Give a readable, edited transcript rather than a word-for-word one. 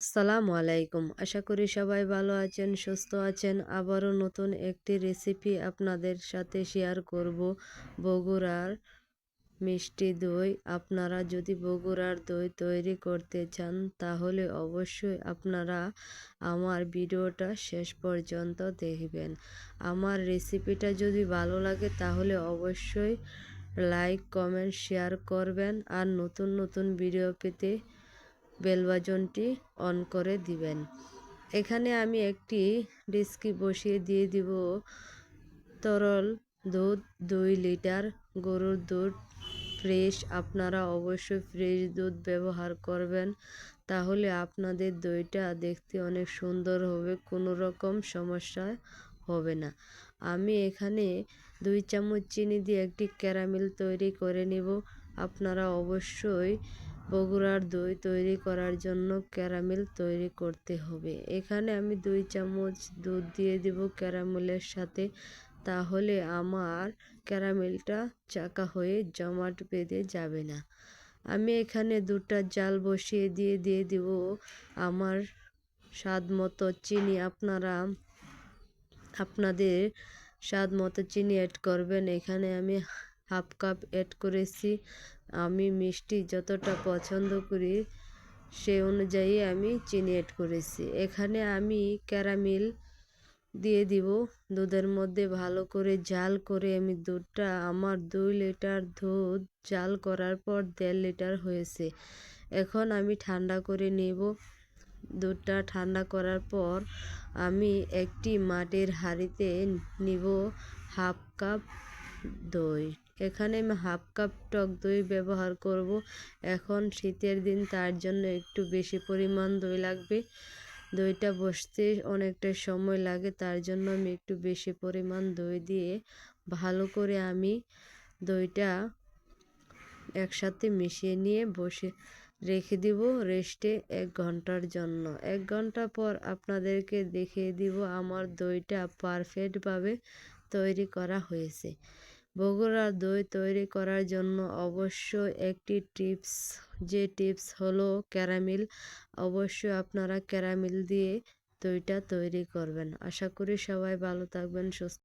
আসসালামু আলাইকুম। আশা করি সবাই ভালো আছেন, সুস্থ আছেন। আবারও নতুন একটি রেসিপি আপনাদের সাথে শেয়ার করব। বগুড়ার মিষ্টি দই। আপনারা যদি বগুড়ার দই তৈরি করতে চান তাহলে অবশ্যই আপনারা আমার ভিডিওটা শেষ পর্যন্ত দেখবেন। আমার রেসিপিটা যদি ভালো লাগে তাহলে অবশ্যই লাইক, কমেন্ট, শেয়ার করবেন। আর নতুন নতুন ভিডিও পেতে বেল বাটনটি অন করে দিবেন। এখানে আমি একটি ডেচকি বসিয়ে দিয়ে দিব তরল দুধ 2 লিটার। গরুর দুধ ফ্রেশ, আপনারা অবশ্যই ফ্রেশ দুধ ব্যবহার করবেন, তাহলে আপনাদের দইটা দেখতে অনেক সুন্দর হবে, কোনো রকম সমস্যা হবে না। আমি এখানে 2 চামচ চিনি দিয়ে একটি ক্যারামেল তৈরি করে নিব। আপনারা অবশ্যই বগুড়ার দই তৈরি করার জন্য ক্যারামেল তৈরি করতে হবে। এখানে আমি 2 চামচ দুধ দিয়ে দিব ক্যারামেলের সাথে, তাহলে আমার ক্যারামেলটা চাকা হয়ে জমাট বেঁধে যাবে না। আমি এখানে দুধটা জাল বসিয়ে দিয়ে দিব আমার স্বাদ মতো চিনি। আপনারা আপনাদের স্বাদ মতো চিনি অ্যাড করবেন। এখানে আমি হাফ কাপ অ্যাড করেছি। আমি মিষ্টি যতটা পছন্দ করি সেই অনুযায়ী আমি চিনি অ্যাড করেছি। এখানে আমি ক্যারামেল দিয়ে দিব দুধের মধ্যে। ভালো করে জাল করে আমি দুধটা, আমার 2 লিটার দুধ জাল করার পর 1.5 লিটার হয়েছে। এখন আমি ঠান্ডা করে নেব। দুধটা ঠান্ডা করার পর আমি একটি মাটির হাঁড়িতে নিব হাফ কাপ দই। এখানে আমি হাফ কাপ টক দই ব্যবহার করব। এখন শীতের দিন, তার জন্য একটু বেশি পরিমাণ দই লাগবে। দইটা বসতে অনেকটা সময় লাগে, তার জন্য আমি একটু বেশি পরিমাণ দই দিয়ে ভালো করে আমি দইটা একসাথে মিশিয়ে নিয়ে বসে রেখে দিব রেস্টে 1 ঘন্টার জন্য। 1 ঘন্টা পর আপনাদেরকে দেখিয়ে দিব আমার দইটা পারফেক্টভাবে তৈরি করা হয়েছে। বগুড়ার দই তৈরি করার জন্য অবশ্যই একটি টিপস, যে টিপস হলো ক্যারামেল। অবশ্যই আপনারা ক্যারামেল দিয়ে দইটা তৈরি করবেন। আশা করি সবাই ভালো থাকবেন, সুস্থ